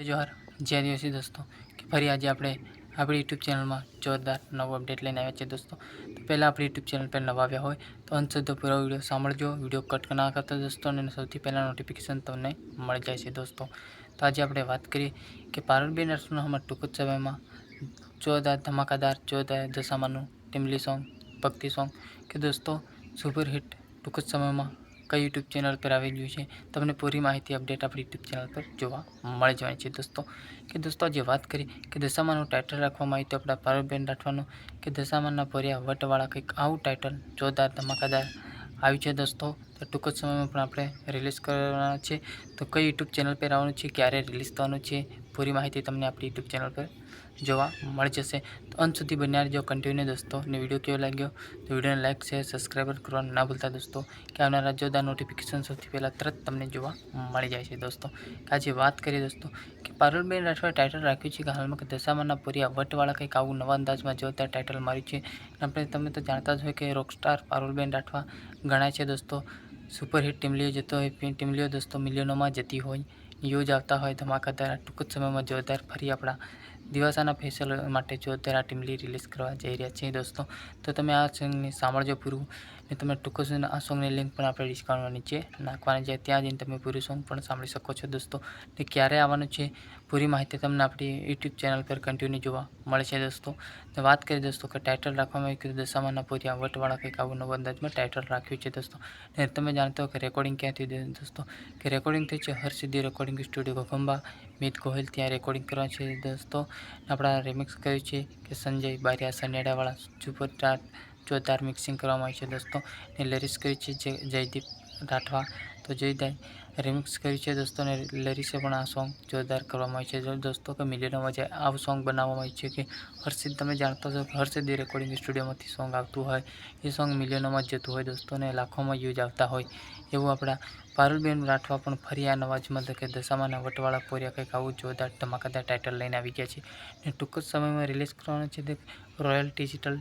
जोहार जय आदिवासी दोस्तों कि फरी आज आप अपनी यूट्यूब चैनल में जोरदार नव अपडेट लैने आया है दोस्तों। तो पहला अपनी यूट्यूब चैनल पर नवा आया हो तो अंत सुधी पूरा वीडियो सांभळजो, वीडियो कट ना करता दोस्तों ने सौथी पहला नोटिफिकेशन तमने मळी जाय छे दोस्तों। तो आज आप बात करिए कि पारुलबेन राठवानो हमारे टूंक ज समय में जोरदार धमाकादार जोरदार दशामानु टीमली सॉन्ग भक्ति सॉन्ग कि दोस्तों सुपर हिट टूंक ज समय में कई यूट्यूब चैनल पर आई गयु है। तमने पूरी माहिती अपडेट अपनी यूट्यूब चैनल पर जोवा मळी जवानी छे दोस्तों। कि दोस्तों आज बात करिए कि दशामानु टाइटल राखवामां आव्युं तो अपना पारुलबेन राठवानु कि दशामाना भर्या वटवाळा कंईक आवुं टाइटल जोरदार धमाकादार આવ્યું છે दोस्तों। तो टूंक ज समयमां पण आपणे रिलीज करवाना छे। तो कई यूट्यूब चैनल पर आववानुं छे, क्यारे रिलीज थवानुं छे, पूरी माहिती तमने आपणी यूट्यूब चैनल पर जोवा मळी जशे। तो अंत सुधी बन्या रह्यो कंटिन्यू दोस्तों। ने वीडियो केवो लाग्यो तो वीडियो ने लाइक शेयर सब्सक्राइब करवानुं ना भूलता दोस्तों कि आवनारा जोरदार नोटिफिकेशन सौथी पहला तुरंत तमने जोवा मळी जाय छे दोस्तों। आज बात करिए दोस्तों कि पारुलबेन राठवाए टाइटल राख्युं छे कि हालमां कि दशामाना भर्या वटवाळा कंईक आवुं नवा अंदाजमां जोरदार टाइटल मार्युं छे। आपणे तमे तो जाणता ज होय कि रॉकस्टार पारुलबेन राठवा गणाय छे दोस्तों। सुपरहिट टीमलीओ जतो होय, टीमलीओ दोस्तों मिलियनों में जती होय, न्यूज आता होय धमाकादार टूंक ज समय में जोरदार फरी अपना दिवासाना फेसल माटे जोरदार टीमली रिलीज करवा जई रह्या छे दोस्तों। तो तमे आ सॉन्गने सांभळजो पूरुं ने तमे टूंक ज आ सॉन्गनी लिंक पण आपणे डिस्क्रिप्शनमां नीचे नाखवानी छे, त्यां जईने तमे पूरुं सॉन्ग पण सांभળી શકો છો दोस्तों। ने क्यारे आववानुं छे पूरी माहिती तमने आपणी यूट्यूब चैनल पर कंटिन्यू जोवा मळशे दोस्तों। तो बात करिए दोस्तों कि टाइटल राखवामां आव्युं कि दशामाना भर्या वटवाळा कंईक आवुं नवा अंदाजमां टाइटल राख्युं छे दोस्तों। ने तमे जाणता हो कि रेकॉर्डिंग क्यांथी थई दोस्तों कि रेकॉर्डिंग थई छे हरसिद्धि रेकॉर्डिंग स्टूडियो घोघंबा, मीत गोहिल त्यां रेकॉर्डिंग करवा छे दोस्तों। आपणा रिमिक्स कर्युं छे कि संजय बारिया सनेडावाळा सुपरस्टार जोरदार मिक्सिंग करवामां आव्युं छे दोस्तों। ने लिरिक्स कर्युं छे जयदीप राठवा। तो जयदीप रिमिक्स कर्युं छे दोस्तों ने लिरिक्से पण आ सॉन्ग जोरदार करवामां आव्युं छे दोस्तों कि मिलियनों में आवुं सॉन्ग बनाववामां आव्युं छे कि हरसिद्ध तमे जाणता हो कि हरसिद्धि रेकॉर्डिंग स्टूडियोमांथी सॉन्ग आवतुं होय, ए सॉन्ग मिलियनों में जतुं होय दोस्तों ने लाखों में व्यूज आवता होय एवुं आपणा पारुलबेन राठवा पण फरी आ नवाजमां कि दशामाना वटवाळा पोर्या कंईक आवुं जोरदार धमाकादार टाइटल लईने आवी गया छे। ने टूंक ज समयमां रिलीज करवानो छे रॉयल डिजिटल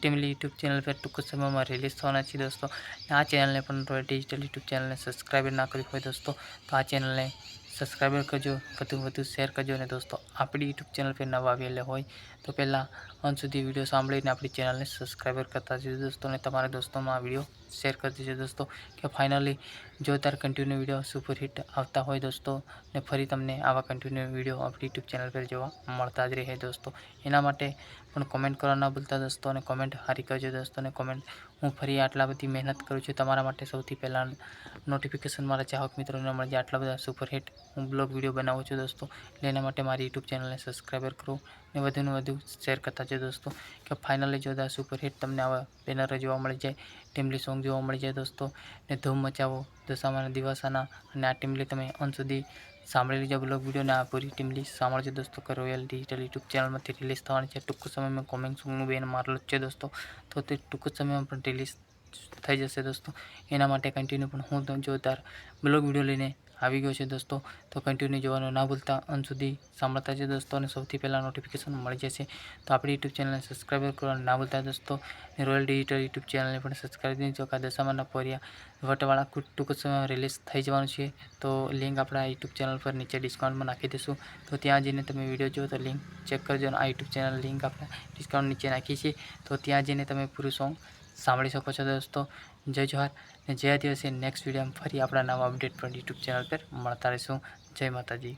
टीमली यूट्यूब चैनल पर टूंक ज समयमां रिलीज थवाना छे दोस्तों। आ चैनल ने पण रॉयल डिजिटल यूट्यूब चैनल ने सब्सक्राइब ना कर्युं होय दोस्तों तो आ चैनल ने सब्सक्राइब करजो, વધુ शेर करजो ने दोस्तों आपणी यूट्यूब चैनल पर नवा आवेला होय तो पहला अंत सुधी वीडियो सांभळीने आपणी चैनल ने सब्सक्राइब करता जजो दोस्तों ने तमारा दोस्तों में आ वीडियो शेर कर दीजिए दोस्तों कि फाइनली जोरदार कंटिन्यू वीडियो सुपरहिट आता होय दोस्तों ने फरी तमने आवा कंटिन्यू वीडियो अपनी यूट्यूब चैनल पर जोवा मळता ज रहे दोस्तों। एना माटे पण कॉमेंट करवा ना भूलता दोस्तों ने कॉमेंट हारी करजो दोस्तों ने कॉमेंट हूँ फरी आटला बधी मेहनत करूँ छूँ तमारा माटे सौथी पहला नोटिफिकेशन मारा चाहक मित्रों ने मळी जाए आटला बधा सुपरहिट हूँ ब्लॉग वीडियो बनावुं छूँ दोस्तों। एना माटे मारी यूट्यूब चैनल ने सब्सक्राइबर करो ने वधुने वधु शेर करता जाओ दोस्तों कि फाइनली जोरदार सुपरहिट तमने आवा बेनर जोवा मळी जाए, टीमली सॉन्ग जोवा मळी जाए दोस्तों ने धूम मचावो दशामाना दिवसाना। अने आ टीमली तमे अंत सुधी सांभळी लीजो ब्लॉग वीडियो ने आ पूरी टीमली सांभळजो दोस्तों कि रॉयल डिजिटल यूट्यूब चैनल में रिलीज थवानी छे टूंक समय में कॉमिंग सॉन्ग बेन मारेलुं ज छे दोस्तों। तो ते टूंक समय में पण रिलीज थई जशे दोस्तों। एना माटे कंटिन्यू पण हूँ जोरदार ब्लॉग वीडियो लईने આવી ગયો છે दोस्तों। तो कंटिन्यू જોવાનું ના ભૂલતા અંત સુધી સાંભળતા જ दोस्तों અને સૌથી પહેલાં નોટિફિકેશન મળી જશે। તો આપણી यूट्यूब ચેનલને સબસ્ક્રાઈબ કરવાનું ના ભૂલતા दोस्तों। રોયલ ડિજિટલ यूट्यूब ચેનલને પણ સબસ્ક્રાઈબ કરી દો। દશામાના પોરિયા વટવાળા ટૂંક સમયમાં રિલીઝ થઈ જવાનું છે તો લિંક આપણા यूट्यूब ચેનલ પર નીચે ડિસ્કાઉન્ટમાં નાખી દઈશું। તો ત્યાં જઈને તમે વિડીયો જુઓ તો લિંક ચેક કરજો। આ यूट्यूब ચેનલ લિંક આપણે ડિસ્કાઉન્ટ નીચે નાખી છે તો ત્યાં જઈને તમે પૂરું સોંગ સાંભળી શકો છો दोस्तों। जय जोहार ने जय आदिवासी। नेक्स्ट वीडियो में फरी अपना नवा अपडेट पर यूट्यूब चैनल पर મળતા રહીશું। जय माताजी।